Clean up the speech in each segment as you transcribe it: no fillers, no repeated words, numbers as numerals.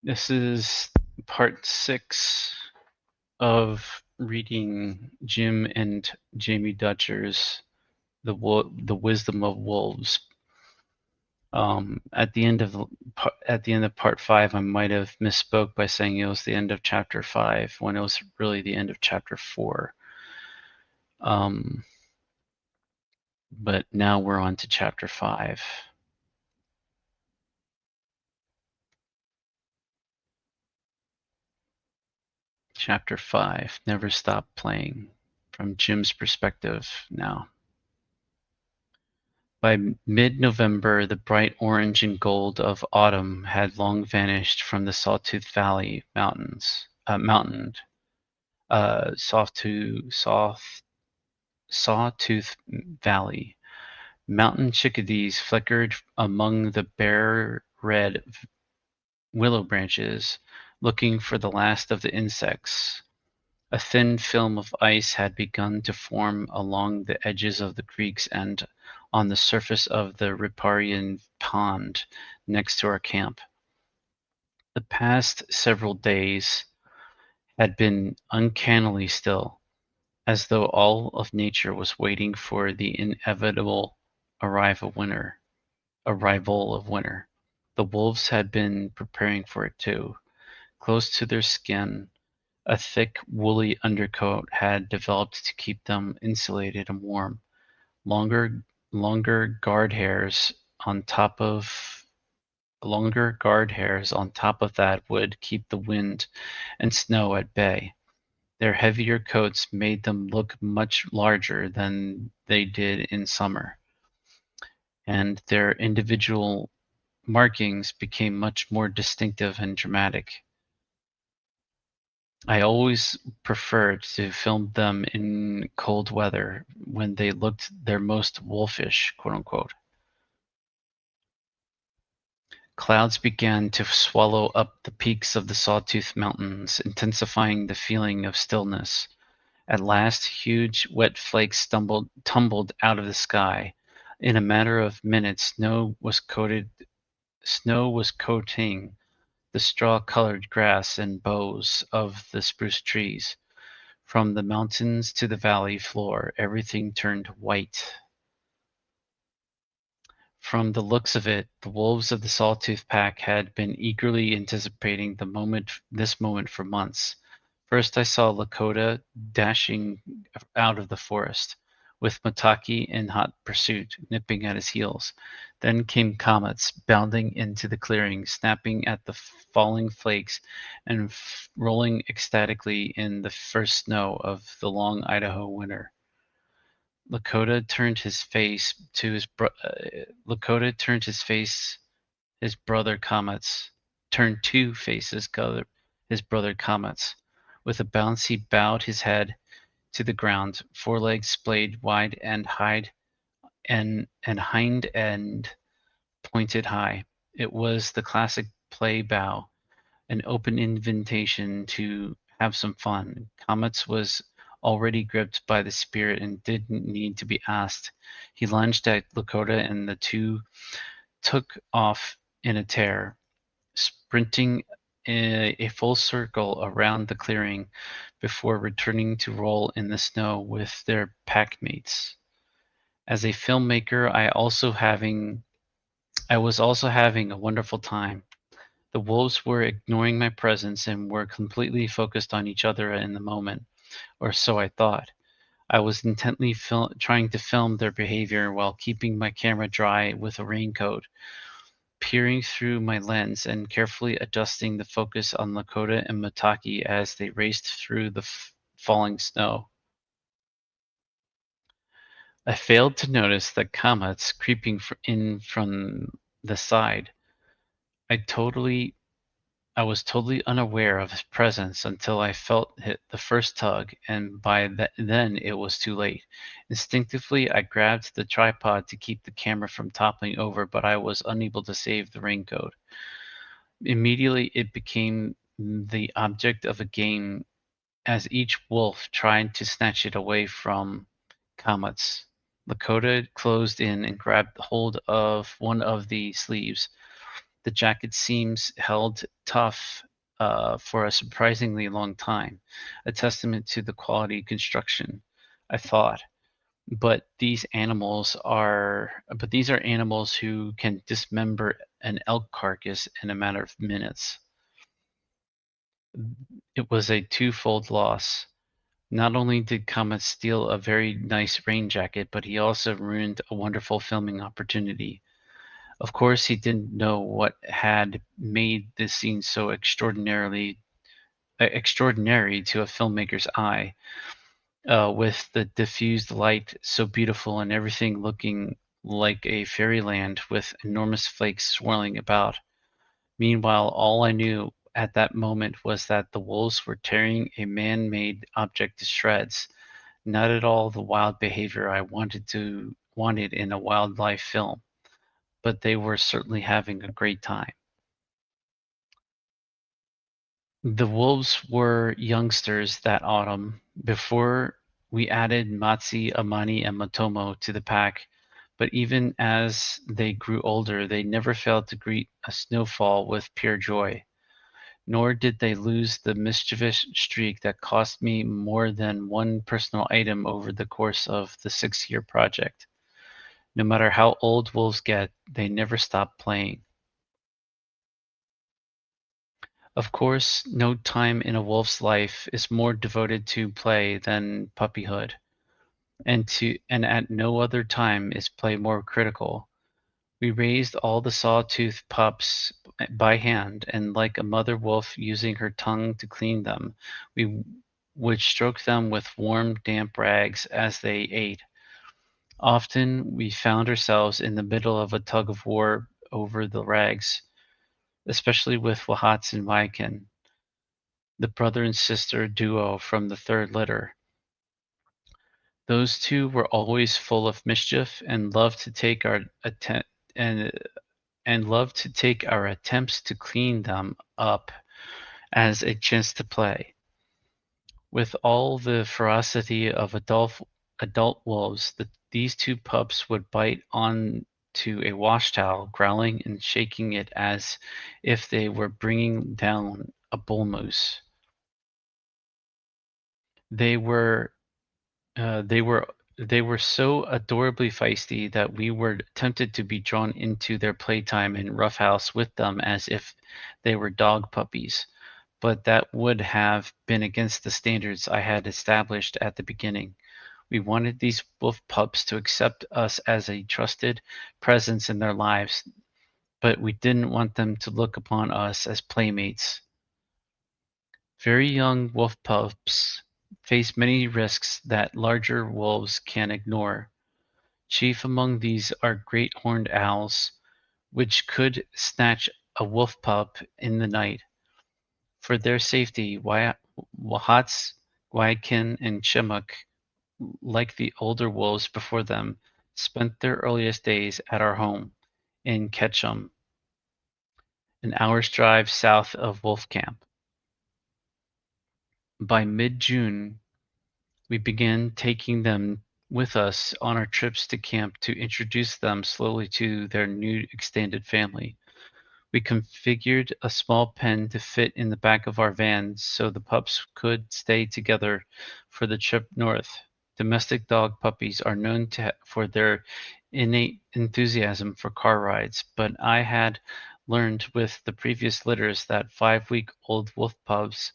This is part 6 of reading Jim and Jamie Dutcher's The Wisdom of Wolves. At the end of part 5, I might have misspoke by saying it was the end of chapter 5 when it was really the end of chapter 4. But now we're on to chapter 5. Chapter 5, Never Stop Playing, from Jim's perspective now. By mid-November, the bright orange and gold of autumn had long vanished from the Sawtooth Valley mountains. Sawtooth Valley. Mountain chickadees flickered among the bare red willow branches, looking for the last of the insects. A thin film of ice had begun to form along the edges of the creeks and on the surface of the riparian pond next to our camp. The past several days had been uncannily still, as though all of nature was waiting for the inevitable arrival of winter. The wolves had been preparing for it too. Close to their skin, a thick, woolly undercoat had developed to keep them insulated and warm. Longer guard hairs on top of that would keep the wind and snow at bay. Their heavier coats made them look much larger than they did in summer, and their individual markings became much more distinctive and dramatic. I always preferred to film them in cold weather when they looked their most wolfish, quote unquote. Clouds began to swallow up the peaks of the Sawtooth Mountains, intensifying the feeling of stillness. At last, huge, wet flakes tumbled out of the sky. In a matter of minutes, snow was coating the straw-colored grass and boughs of the spruce trees. From the mountains to the valley floor, everything turned white. From the looks of it, the wolves of the Sawtooth Pack had been eagerly anticipating this moment for months. First I saw Lakota dashing out of the forest, with Mataki in hot pursuit, nipping at his heels. Then came Comets, bounding into the clearing, snapping at the falling flakes, and rolling ecstatically in the first snow of the long Idaho winter. Lakota turned his face to his brother Comets, turned to face his brother Comets. With a bounce he bowed his head to the ground, forelegs splayed wide and hind end pointed high. It was the classic play bow, an open invitation to have some fun. Comets was already gripped by the spirit and didn't need to be asked. He lunged at Lakota and the two took off in a tear, sprinting a full circle around the clearing before returning to roll in the snow with their packmates. As a filmmaker, I was also having a wonderful time. The wolves were ignoring my presence and were completely focused on each other in the moment, or so I thought. I was intently trying to film their behavior while keeping my camera dry with a raincoat, peering through my lens and carefully adjusting the focus on Lakota and Mataki as they raced through the falling snow. I failed to notice the comets creeping in from the side. I was totally unaware of his presence until I felt the first tug, and by then it was too late. Instinctively, I grabbed the tripod to keep the camera from toppling over, but I was unable to save the raincoat. Immediately, it became the object of a game as each wolf tried to snatch it away from Comets. Lakota closed in and grabbed hold of one of the sleeves. The jacket seams held tough for a surprisingly long time, a testament to the quality construction, I thought. But these are animals who can dismember an elk carcass in a matter of minutes. It was a twofold loss. Not only did Comet steal a very nice rain jacket, but he also ruined a wonderful filming opportunity. Of course, he didn't know what had made this scene so extraordinary to a filmmaker's eye, with the diffused light so beautiful and everything looking like a fairyland with enormous flakes swirling about. Meanwhile, all I knew at that moment was that the wolves were tearing a man-made object to shreds, not at all the wild behavior I wanted in a wildlife film, but they were certainly having a great time. The wolves were youngsters that autumn, before we added Matsi, Amani, and Matomo to the pack, but even as they grew older, they never failed to greet a snowfall with pure joy. Nor did they lose the mischievous streak that cost me more than one personal item over the course of the 6-year project. No matter how old wolves get, they never stop playing. Of course, no time in a wolf's life is more devoted to play than puppyhood, and at no other time is play more critical. We raised all the sawtooth pups by hand, and like a mother wolf using her tongue to clean them, we would stroke them with warm, damp rags as they ate. Often we found ourselves in the middle of a tug of war over the rags, especially with Wahats and Waiken, the brother and sister duo from the third litter. Those two were always full of mischief and loved to take and our attempts to clean them up as a chance to play. With all the ferocity of adult wolves, these two pups would bite on to a wash towel, growling and shaking it as if they were bringing down a bull moose. They were they were they were so adorably feisty that we were tempted to be drawn into their playtime and roughhouse with them as if they were dog puppies, but that would have been against the standards I had established at the beginning. We wanted these wolf pups to accept us as a trusted presence in their lives, but we didn't want them to look upon us as playmates. Very young wolf pups face many risks that larger wolves can ignore. Chief among these are great horned owls, which could snatch a wolf pup in the night. For their safety, Wahats, Waikin, and Chimuk, like the older wolves before them, spent their earliest days at our home in Ketchum, an hour's drive south of Wolf Camp. By mid-June, we began taking them with us on our trips to camp to introduce them slowly to their new extended family. We configured a small pen to fit in the back of our van so the pups could stay together for the trip north. Domestic dog puppies are known for their innate enthusiasm for car rides, but I had learned with the previous litters that 5-week-old wolf pups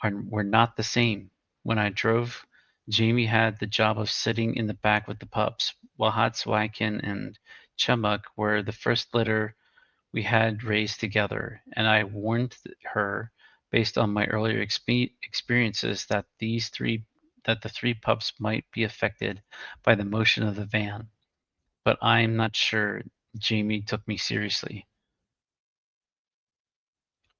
were not the same. When I drove, Jamie had the job of sitting in the back with the pups, while Hatswaiken and Chumuk were the first litter we had raised together, and I warned her, based on my earlier experiences, that the three pups might be affected by the motion of the van. But I'm not sure Jamie took me seriously.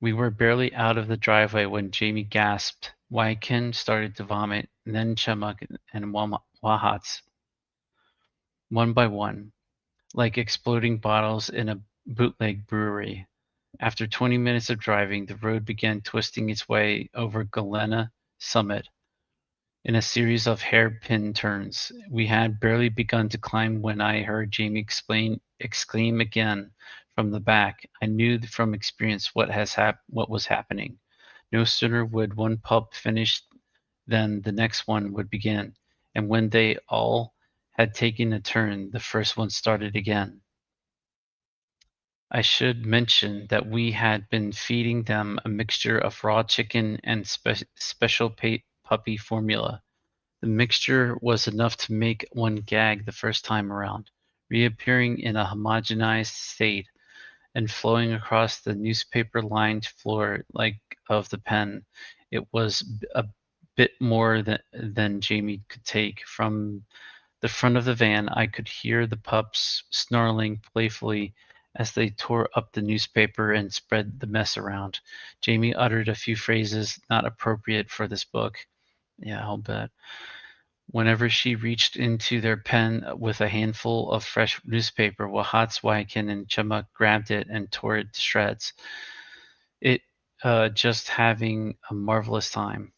We were barely out of the driveway when Jamie gasped. Waiken started to vomit, then Chumuk and Wahats, one by one, like exploding bottles in a bootleg brewery. After 20 minutes of driving, the road began twisting its way over Galena Summit in a series of hairpin turns. We had barely begun to climb when I heard Jamie exclaim again from the back. I knew from experience what was happening. No sooner would one pup finish than the next one would begin, and when they all had taken a turn, the first one started again. I should mention that we had been feeding them a mixture of raw chicken and special puppy formula. The mixture was enough to make one gag the first time around, reappearing in a homogenized state and flowing across the newspaper-lined floor like of the pen. It was a bit more than Jamie could take. From the front of the van, I could hear the pups snarling playfully as they tore up the newspaper and spread the mess around. Jamie uttered a few phrases not appropriate for this book. Yeah, I'll bet. Whenever she reached into their pen with a handful of fresh newspaper, Wahatswaiken and Chema grabbed it and tore it to shreds. It just having a marvelous time.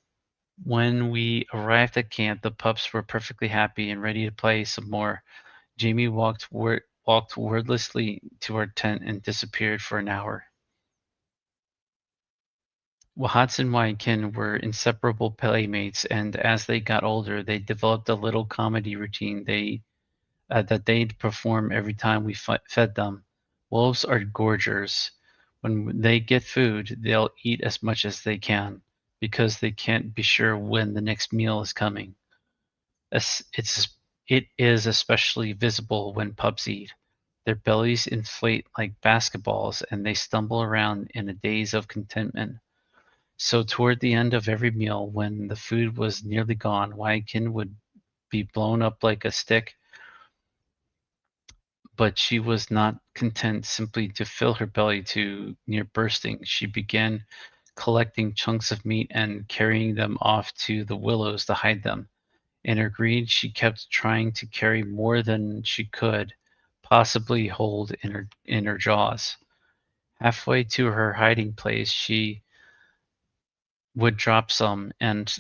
When we arrived at camp, the pups were perfectly happy and ready to play some more. Jamie walked wordlessly to our tent and disappeared for an hour. Wahats and Waikin were inseparable playmates, and as they got older, they developed a little comedy routine that they'd perform every time we fed them. Wolves are gorgers. When they get food, they'll eat as much as they can because they can't be sure when the next meal is coming. It is especially visible when pups eat. Their bellies inflate like basketballs and they stumble around in a daze of contentment. So toward the end of every meal, when the food was nearly gone, Waikin would be blown up like a stick, but she was not content simply to fill her belly to near bursting. She began collecting chunks of meat and carrying them off to the willows to hide them. In her greed, she kept trying to carry more than she could possibly hold in her jaws. Halfway to her hiding place, she would drop some, and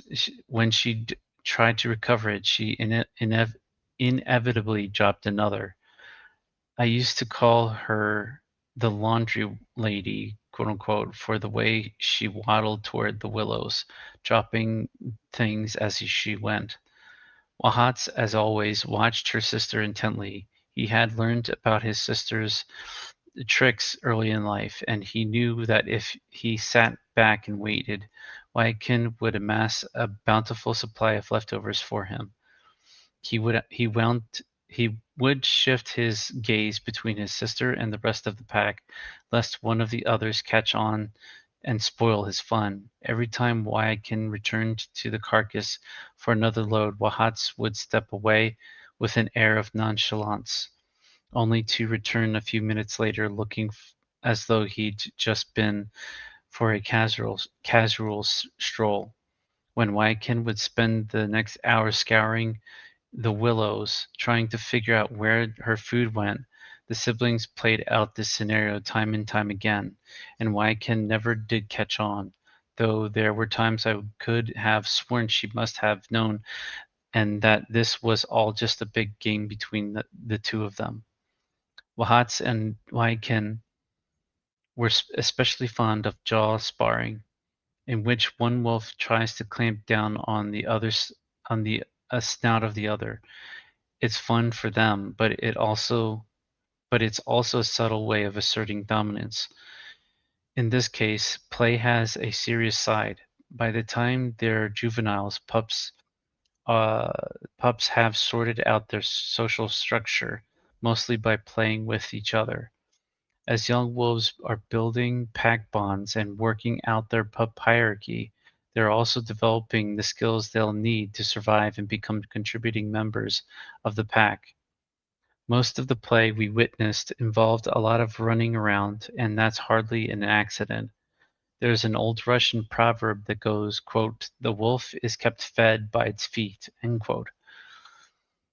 when she tried to recover it, she inevitably dropped another. I used to call her the laundry lady, quote unquote, for the way she waddled toward the willows, dropping things as she went. Wahatz, as always, watched her sister intently. He had learned about his sister's tricks early in life, and he knew that if he sat back and waited, Waikin would amass a bountiful supply of leftovers for him. He would shift his gaze between his sister and the rest of the pack, lest one of the others catch on and spoil his fun. Every time Waikin returned to the carcass for another load, Wahatz would step away with an air of nonchalance, only to return a few minutes later looking as though he'd just been for a casual stroll. When Waikin would spend the next hour scouring the willows, trying to figure out where her food went, the siblings played out this scenario time and time again, and Waikin never did catch on, though there were times I could have sworn she must have known and that this was all just a big game between the two of them. Wahatz and Waikin were especially fond of jaw sparring, in which one wolf tries to clamp down on the snout of the other. It's fun for them, but it's also a subtle way of asserting dominance. In this case, play has a serious side. By the time they're juveniles, uh, pups have sorted out their social structure, mostly by playing with each other. As young wolves are building pack bonds and working out their pup hierarchy, they're also developing the skills they'll need to survive and become contributing members of the pack. Most of the play we witnessed involved a lot of running around, and that's hardly an accident. There's an old Russian proverb that goes, quote, "The wolf is kept fed by its feet," end quote.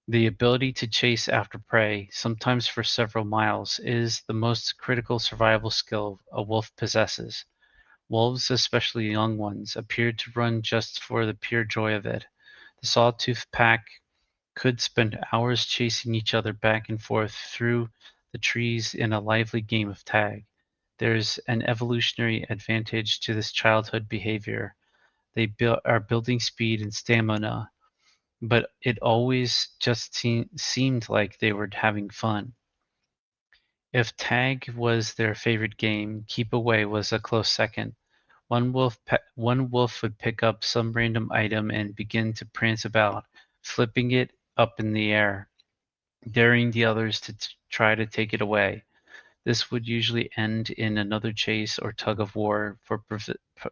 The ability to chase after prey, sometimes for several miles, is the most critical survival skill a wolf possesses. Wolves, especially young ones, appeared to run just for the pure joy of it. The sawtooth pack could spend hours chasing each other back and forth through the trees in a lively game of tag. There's an evolutionary advantage to this childhood behavior. Are building speed and stamina, but it always just seemed like they were having fun. If tag was their favorite game, keep away was a close second. One wolf would pick up some random item and begin to prance about, flipping it up in the air, daring the others to try to take it away. This would usually end in another chase or tug of war for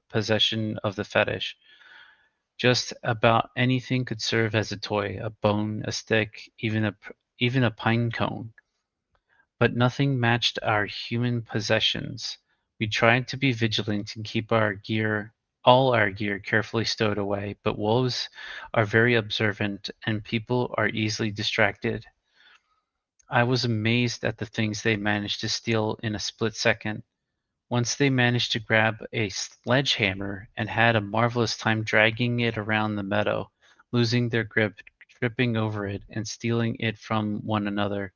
possession of the fetish. Just about anything could serve as a toy: a bone, a stick, even a pine cone. But nothing matched our human possessions. We tried to be vigilant and keep all our gear carefully stowed away, but wolves are very observant and people are easily distracted. I was amazed at the things they managed to steal in a split second. Once they managed to grab a sledgehammer and had a marvelous time dragging it around the meadow, losing their grip, tripping over it, and stealing it from one another.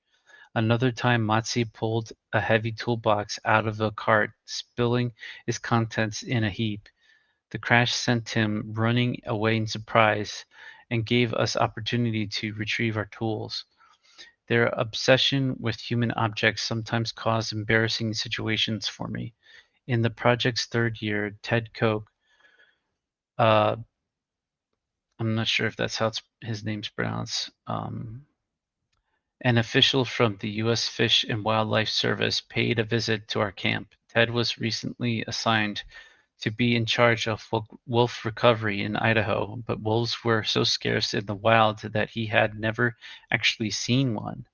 Another time Matsi pulled a heavy toolbox out of a cart, spilling its contents in a heap. The crash sent him running away in surprise and gave us opportunity to retrieve our tools. Their obsession with human objects sometimes caused embarrassing situations for me. In the project's third year, Ted Koch, uh, I'm not sure if that's how his name's pronounced, an official from the U.S. Fish and Wildlife Service, paid a visit to our camp. Ted was recently assigned to be in charge of wolf recovery in Idaho, but wolves were so scarce in the wild that he had never actually seen one.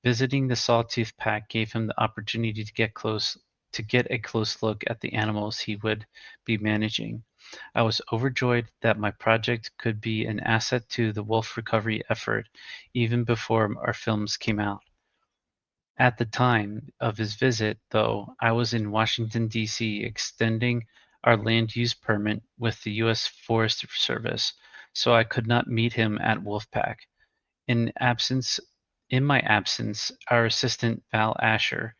Visiting the Sawtooth Pack gave him the opportunity to get a close look at the animals he would be managing. I was overjoyed that my project could be an asset to the wolf recovery effort even before our films came out. At the time of his visit, though, I was in Washington, D.C., extending our land use permit with the U.S. Forest Service, so I could not meet him at Wolfpack. In absence, in my absence, our assistant Val Asher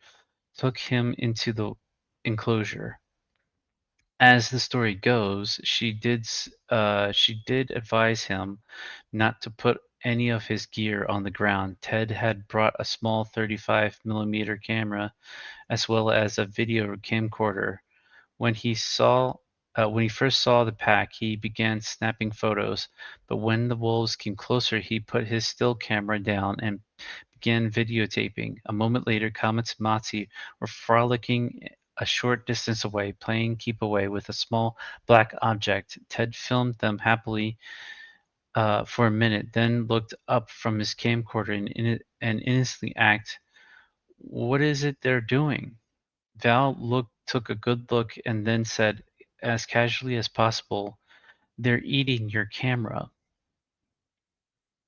took him into the enclosure. As the story goes, she did advise him not to put any of his gear on the ground. Ted had brought a small 35 millimeter camera as well as a video camcorder. When he saw when he first saw the pack, he began snapping photos, but when the wolves came closer, he put his still camera down and began videotaping. A moment later, Comet and Matsi were frolicking a short distance away, playing keep away with a small black object. Ted filmed them happily for a minute, then looked up from his camcorder and innocently asked, "What is it they're doing?" Took a good look and then said, as casually as possible, "They're eating your camera."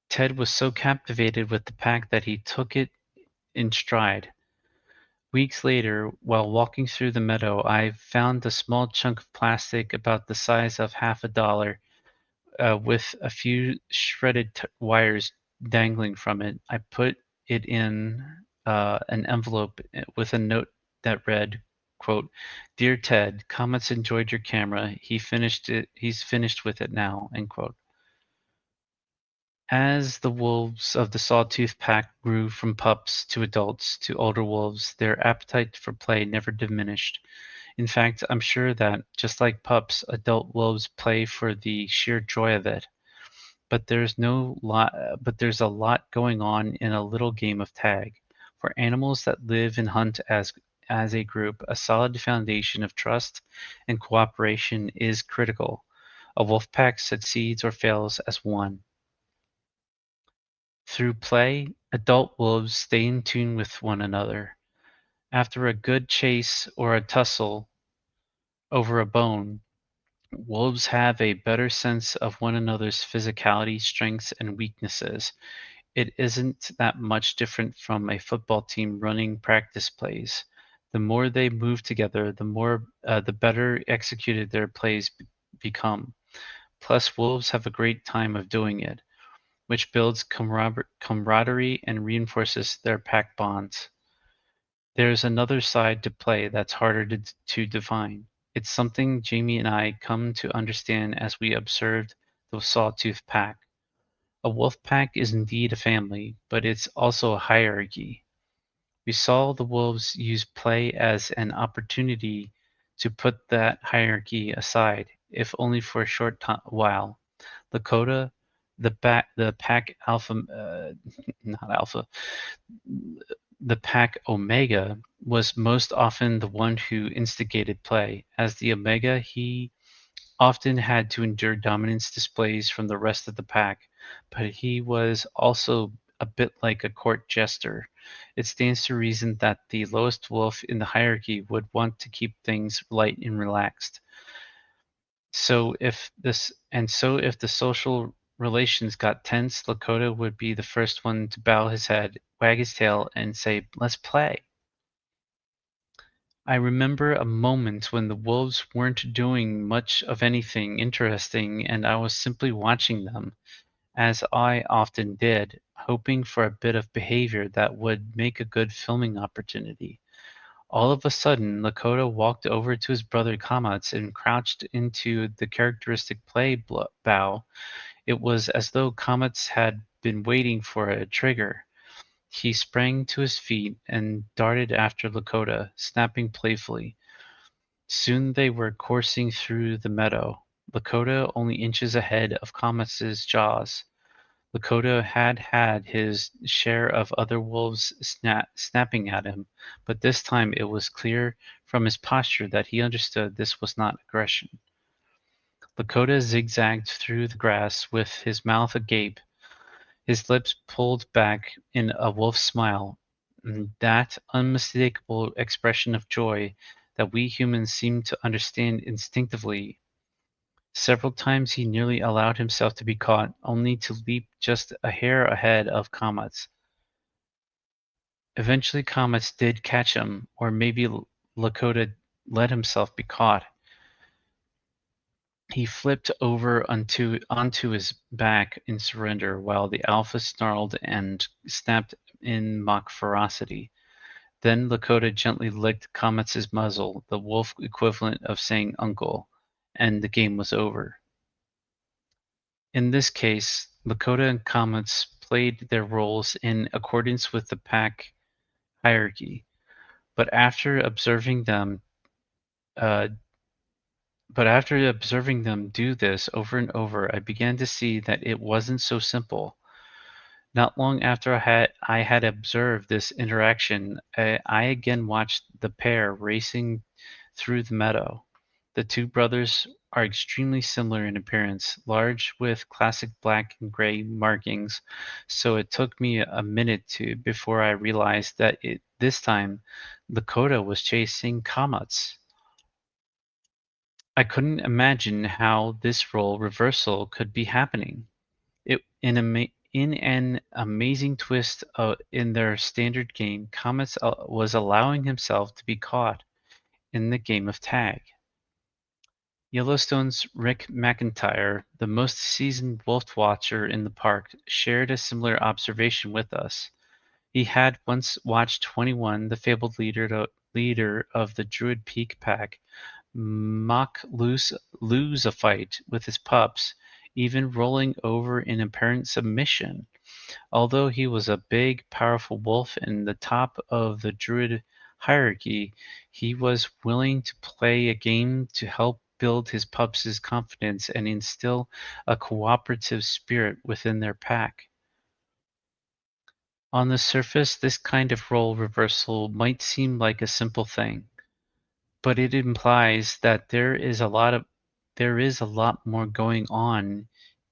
Ted was so captivated with the pack that he took it in stride. Weeks later, while walking through the meadow, I found a small chunk of plastic about the size of half a dollar, with a few shredded wires dangling from it. I put it in an envelope with a note that read, quote, "Dear Ted, Comets enjoyed your camera. He's finished with it now," end quote. As the wolves of the Sawtooth Pack grew from pups to adults to older wolves, their appetite for play never diminished. In fact, I'm sure that, just like pups, adult wolves play for the sheer joy of it. But there's a lot going on in a little game of tag. For animals that live and hunt as a group, a solid foundation of trust and cooperation is critical. A wolf pack succeeds or fails as one. Through play, adult wolves stay in tune with one another. After a good chase or a tussle over a bone, wolves have a better sense of one another's physicality, strengths, and weaknesses. It isn't that much different from a football team running practice plays. The more they move together, the better executed their plays become. Plus, wolves have a great time of doing it, which builds camaraderie and reinforces their pack bonds. There's another side to play that's harder to define. It's something Jamie and I come to understand as we observed the Sawtooth Pack. A wolf pack is indeed a family, but it's also a hierarchy. We saw the wolves use play as an opportunity to put that hierarchy aside, if only for a short while. Lakota, the pack alpha, not alpha, the pack omega was most often the one who instigated play. As the omega, he often had to endure dominance displays from the rest of the pack, but he was also a bit like a court jester. It stands to reason that the lowest wolf in the hierarchy would want to keep things light and relaxed. So if the social relations got tense, Lakota would be the first one to bow his head, wag his tail, and say, "Let's play." I remember a moment when the wolves weren't doing much of anything interesting and I was simply watching them, as I often did, hoping for a bit of behavior that would make a good filming opportunity. All of a sudden, Lakota walked over to his brother Kamatz and crouched into the characteristic play bow. It was as though Kamatz had been waiting for a trigger. He sprang to his feet and darted after Lakota, snapping playfully. Soon they were coursing through the meadow, Lakota only inches ahead of Kamats's jaws. Lakota had had his share of other wolves snapping at him, but this time it was clear from his posture that he understood this was not aggression. Lakota zigzagged through the grass with his mouth agape, his lips pulled back in a wolf's smile, that unmistakable expression of joy that we humans seem to understand instinctively. Several times he nearly allowed himself to be caught, only to leap just a hair ahead of Comets. Eventually Comets did catch him, or maybe Lakota let himself be caught. He flipped over onto his back in surrender while the alpha snarled and snapped in mock ferocity. Then Lakota gently licked Comets' muzzle, the wolf equivalent of saying uncle, and the game was over. In this case, Lakota and Comets played their roles in accordance with the pack hierarchy, but after observing them uh, do this over and over, I began to see that it wasn't so simple. Not long after I had observed this interaction, I again watched the pair racing through the meadow. The two brothers are extremely similar in appearance, large with classic black and gray markings, so it took me a minute before I realized that this time Lakota was chasing comets. I couldn't imagine how this role reversal could be happening. In an amazing twist in their standard game, Comets was allowing himself to be caught in the game of tag. Yellowstone's Rick McIntyre, the most seasoned wolf watcher in the park, shared a similar observation with us. He had once watched 21, the fabled leader of the Druid Peak pack, mock lose a fight with his pups, even rolling over in apparent submission. Although he was a big, powerful wolf and the top of the Druid hierarchy, he was willing to play a game to help build his pups' confidence and instill a cooperative spirit within their pack. On the surface, this kind of role reversal might seem like a simple thing, but it implies that there is a lot more going on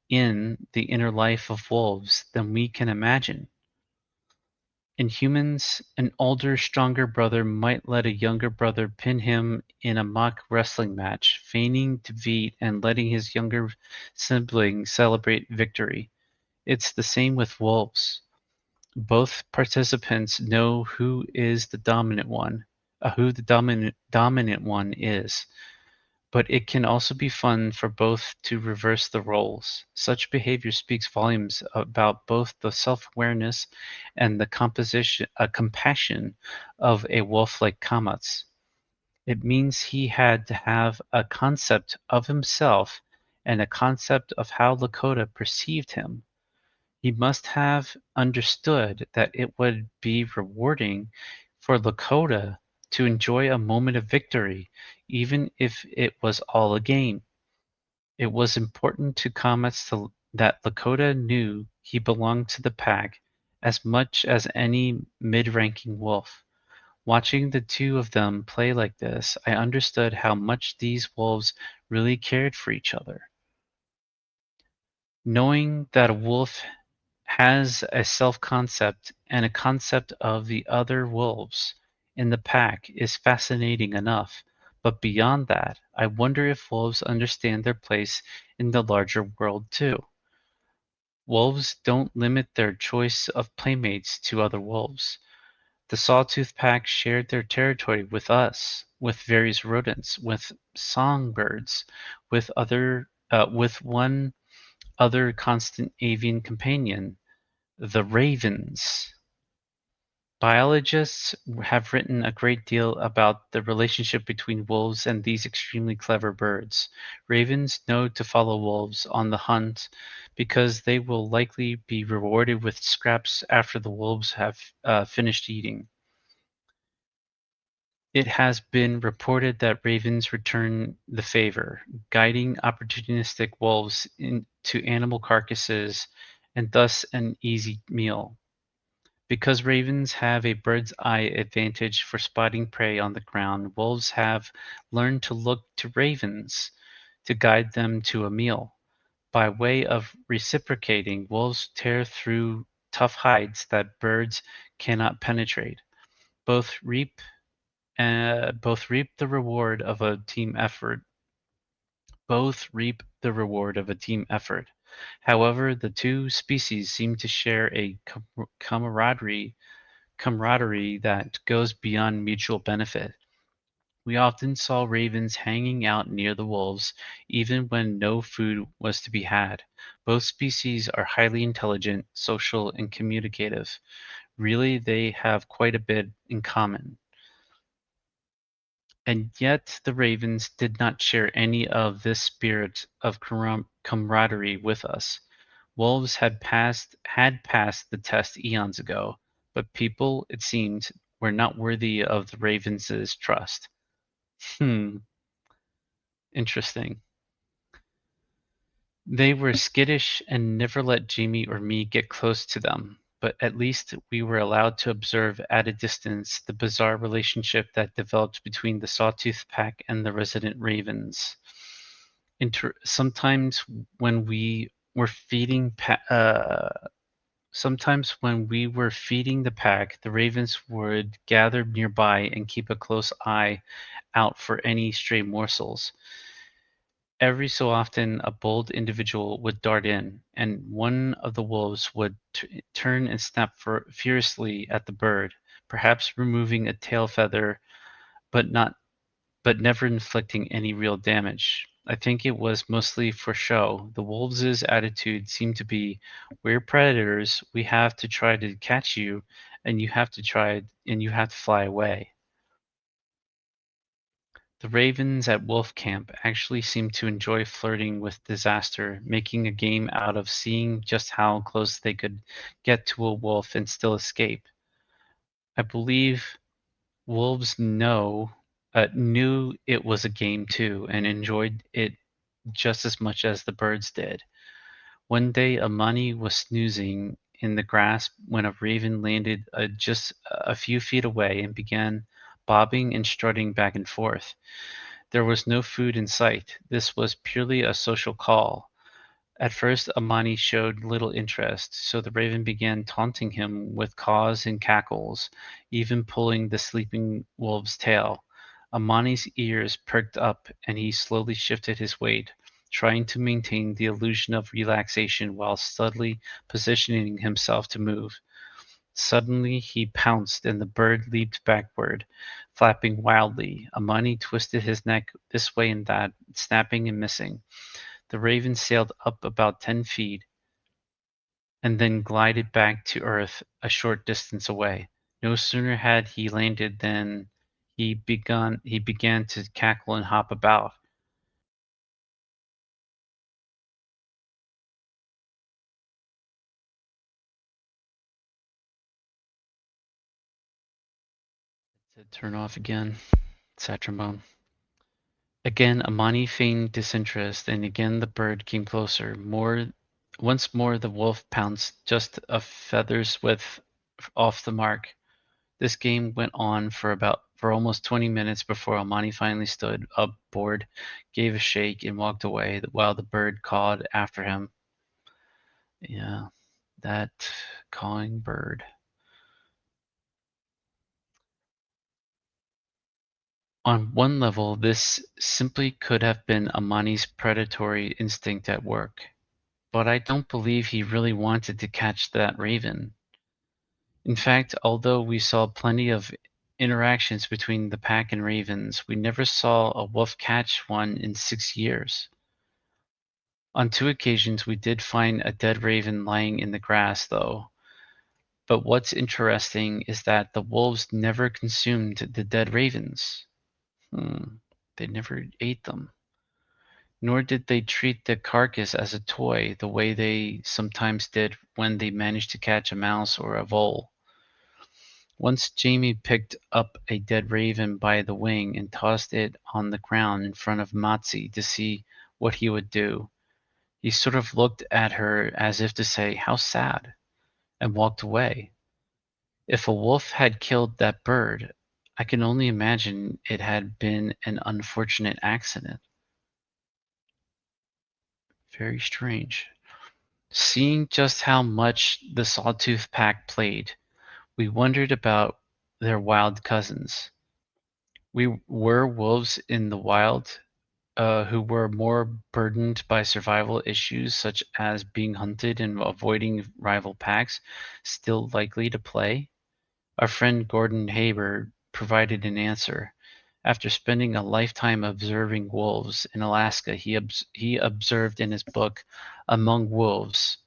in the inner life of wolves than we can imagine. In humans, an older, stronger brother might let a younger brother pin him in a mock wrestling match, feigning defeat and letting his younger sibling celebrate victory. It's the same with wolves. Both participants know who the dominant one is, but it can also be fun for both to reverse the roles. Such behavior speaks volumes about both the self-awareness and the compassion of a wolf like Kamatz. It means he had to have a concept of himself and a concept of how Lakota perceived him. He must have understood that it would be rewarding for Lakota to enjoy a moment of victory, even if it was all a game. It was important to Kamatz that Lakota knew he belonged to the pack as much as any mid-ranking wolf. Watching the two of them play like this, I understood how much these wolves really cared for each other. Knowing that a wolf has a self-concept and a concept of the other wolves in the pack is fascinating enough, but beyond that, I wonder if wolves understand their place in the larger world too. Wolves don't limit their choice of playmates to other wolves. The Sawtooth Pack shared their territory with us, with various rodents, with songbirds, with one other constant avian companion, the ravens. Biologists have written a great deal about the relationship between wolves and these extremely clever birds. Ravens know to follow wolves on the hunt because they will likely be rewarded with scraps after the wolves have finished eating. It has been reported that ravens return the favor, guiding opportunistic wolves into animal carcasses and thus an easy meal. Because ravens have a bird's eye advantage for spotting prey on the ground, wolves have learned to look to ravens to guide them to a meal. By way of reciprocating, wolves tear through tough hides that birds cannot penetrate. Both reap both reap the reward of a team effort. Both reap the reward of a team effort. However, the two species seem to share a camaraderie that goes beyond mutual benefit. We often saw ravens hanging out near the wolves, even when no food was to be had. Both species are highly intelligent, social, and communicative. Really, they have quite a bit in common. And yet the ravens did not share any of this spirit of camaraderie with us. Wolves had passed the test eons ago, but people, it seemed, were not worthy of the ravens' trust. Hmm, interesting. They were skittish and never let Jamie or me get close to them, but at least we were allowed to observe at a distance the bizarre relationship that developed between the Sawtooth Pack and the resident ravens. Sometimes when we were feeding the pack, the ravens would gather nearby and keep a close eye out for any stray morsels. Every so often a bold individual would dart in, and one of the wolves would turn and snap furiously at the bird, perhaps removing a tail feather, but not but never inflicting any real damage. I think it was mostly for show. The wolves' attitude seemed to be, "We're predators. We have to try to catch you, and you have to fly away." The ravens at Wolf Camp actually seemed to enjoy flirting with disaster, making a game out of seeing just how close they could get to a wolf and still escape. I believe wolves knew it was a game too and enjoyed it just as much as the birds did. One day Amani was snoozing in the grass when a raven landed just a few feet away and began bobbing and strutting back and forth. There was no food in sight. This was purely a social call. At first Amani showed little interest, so the raven began taunting him with caws and cackles, even pulling the sleeping wolf's tail. Amani's ears perked up and he slowly shifted his weight, trying to maintain the illusion of relaxation while subtly positioning himself to move. Suddenly he pounced and the bird leaped backward, flapping wildly. Amani twisted his neck this way and that, snapping and missing. The raven sailed up about 10 feet and then glided back to earth a short distance away. No sooner had he landed than he began to cackle and hop about. Said turn off again. Sad trombone. Again Amani feigned disinterest, and again the bird came closer. Once more the wolf pounced just a feather's width off the mark. This game went on for almost 20 minutes before Amani finally stood up, bored, gave a shake, and walked away while the bird cawed after him. Yeah, that cawing bird. On one level, this simply could have been Amani's predatory instinct at work, but I don't believe he really wanted to catch that raven. In fact, although we saw plenty of interactions between the pack and ravens, we never saw a wolf catch one in 6 years. On two occasions, we did find a dead raven lying in the grass, though. But what's interesting is that the wolves never consumed the dead ravens. They never ate them. Nor did they treat the carcass as a toy the way they sometimes did when they managed to catch a mouse or a vole. Once Jamie picked up a dead raven by the wing and tossed it on the ground in front of Matzi to see what he would do. He sort of looked at her as if to say, "How sad," and walked away. If a wolf had killed that bird, I can only imagine it had been an unfortunate accident. Very strange. Seeing just how much the Sawtooth Pack played, we wondered about their wild cousins. We were wolves in the wild who were more burdened by survival issues such as being hunted and avoiding rival packs still likely to play? Our friend Gordon Haber provided an answer. After spending a lifetime observing wolves in Alaska, he observed in his book, Among Wolves,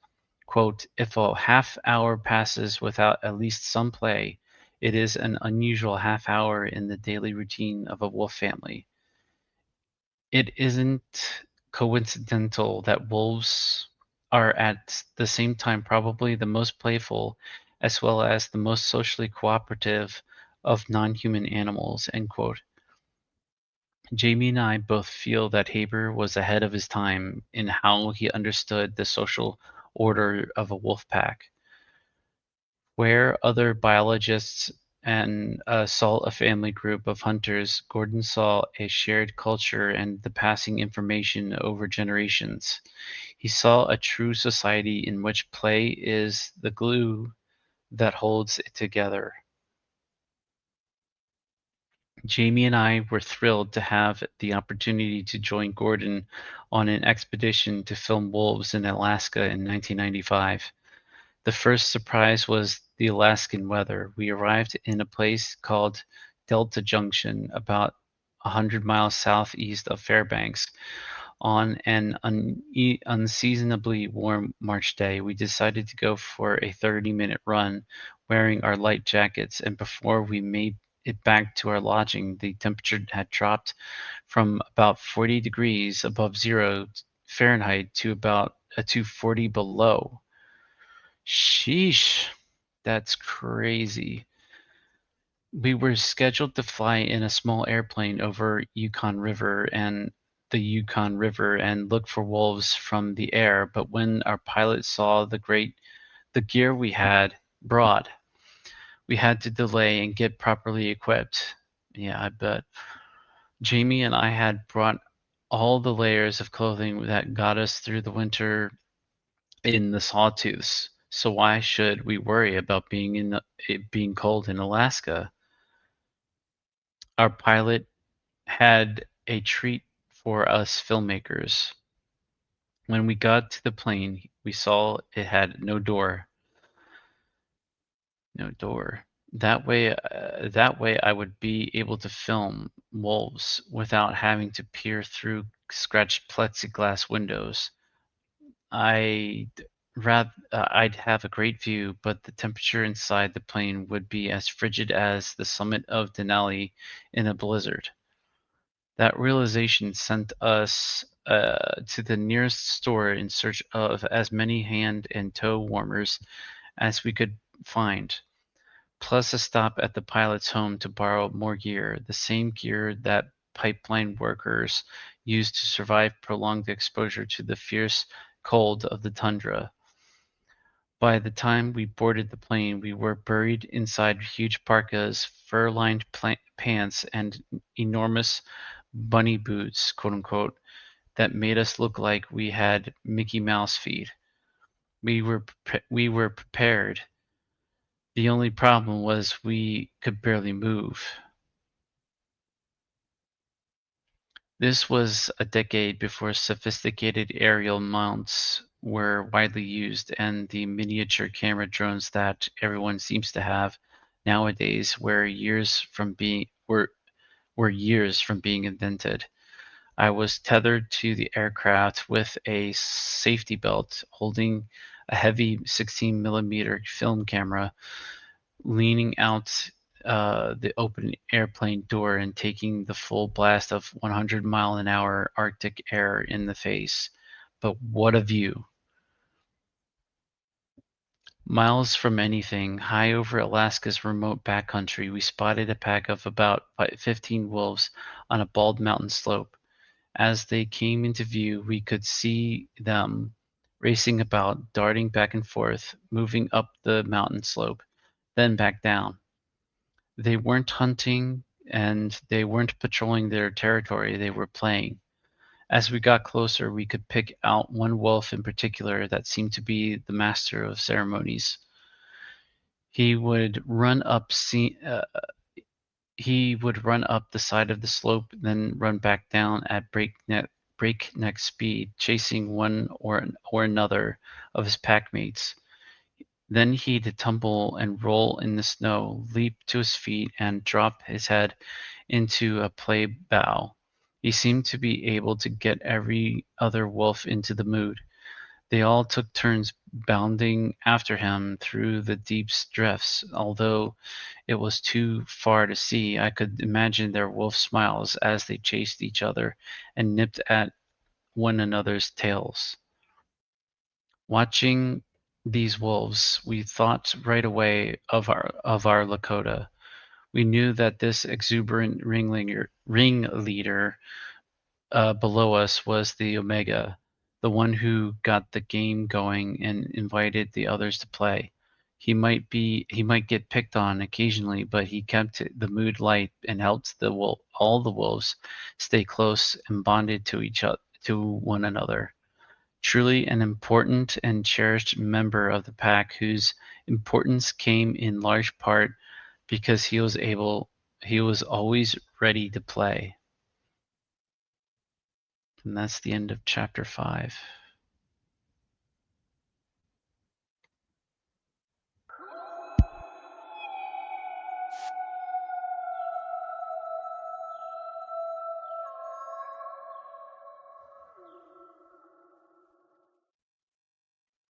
quote, "If a half hour passes without at least some play, it is an unusual half hour in the daily routine of a wolf family. It isn't coincidental that wolves are at the same time probably the most playful as well as the most socially cooperative of non-human animals." End quote. Jamie and I both feel that Haber was ahead of his time in how he understood the social order of a wolf pack. Where other biologists and saw a family group of hunters, Gordon saw a shared culture and the passing information over generations. He saw a true society in which play is the glue that holds it together. Jamie and I were thrilled to have the opportunity to join Gordon on an expedition to film wolves in Alaska in 1995. The first surprise was the Alaskan weather. We arrived in a place called Delta Junction, about 100 miles southeast of Fairbanks. On an unseasonably warm March day, we decided to go for a 30-minute run wearing our light jackets, and before we made it back to our lodging, the temperature had dropped from about 40 degrees above zero Fahrenheit to about 240 below. Sheesh, that's crazy. We were scheduled to fly in a small airplane over the Yukon River and look for wolves from the air, but when our pilot saw the gear we had brought, we had to delay and get properly equipped. Yeah, I bet. Jamie and I had brought all the layers of clothing that got us through the winter in the Sawtooths. So why should we worry about it being cold in Alaska? Our pilot had a treat for us filmmakers. When we got to the plane, we saw it had no door. No door. That way I would be able to film wolves without having to peer through scratched plexiglass windows. I'd have a great view, but the temperature inside the plane would be as frigid as the summit of Denali in a blizzard. That realization sent us to the nearest store in search of as many hand and toe warmers as we could find, plus a stop at the pilot's home to borrow more gear, the same gear that pipeline workers used to survive prolonged exposure to the fierce cold of the tundra. By the time we boarded the plane, we were buried inside huge parkas, fur-lined pants, and enormous bunny boots, quote unquote, that made us look like we had Mickey Mouse feet. We were prepared. The only problem was we could barely move. This was a decade before sophisticated aerial mounts were widely used, and the miniature camera drones that everyone seems to have nowadays were years from being invented. I was tethered to the aircraft with a safety belt, holding a heavy 16 millimeter film camera, leaning out the open airplane door and taking the full blast of 100-mile-an-hour Arctic air in the face. But what a view! Miles from anything, high over Alaska's remote backcountry, we spotted a pack of about 15 wolves on a bald mountain slope. As they came into view, we could see them racing about, darting back and forth, moving up the mountain slope, then back down. They weren't hunting and they weren't patrolling their territory, they were playing. As we got closer, we could pick out one wolf in particular that seemed to be the master of ceremonies. He would run up he would run up the side of the slope, then run back down at breakneck speed, chasing one or another of his packmates. Then he'd tumble and roll in the snow, leap to his feet, and drop his head into a play bow. He seemed to be able to get every other wolf into the mood. They all took turns bounding after him through the deep drifts. Although it was too far to see, I could imagine their wolf smiles as they chased each other and nipped at one another's tails. Watching these wolves, we thought right away of our Lakota. We knew that this exuberant ringleader below us was the Omega, the one who got the game going and invited the others to play. He might get picked on occasionally, but he kept the mood light and helped all the wolves stay close and bonded to one another. Truly an important and cherished member of the pack whose importance came in large part because he was always ready to play. And that's the end of chapter 5.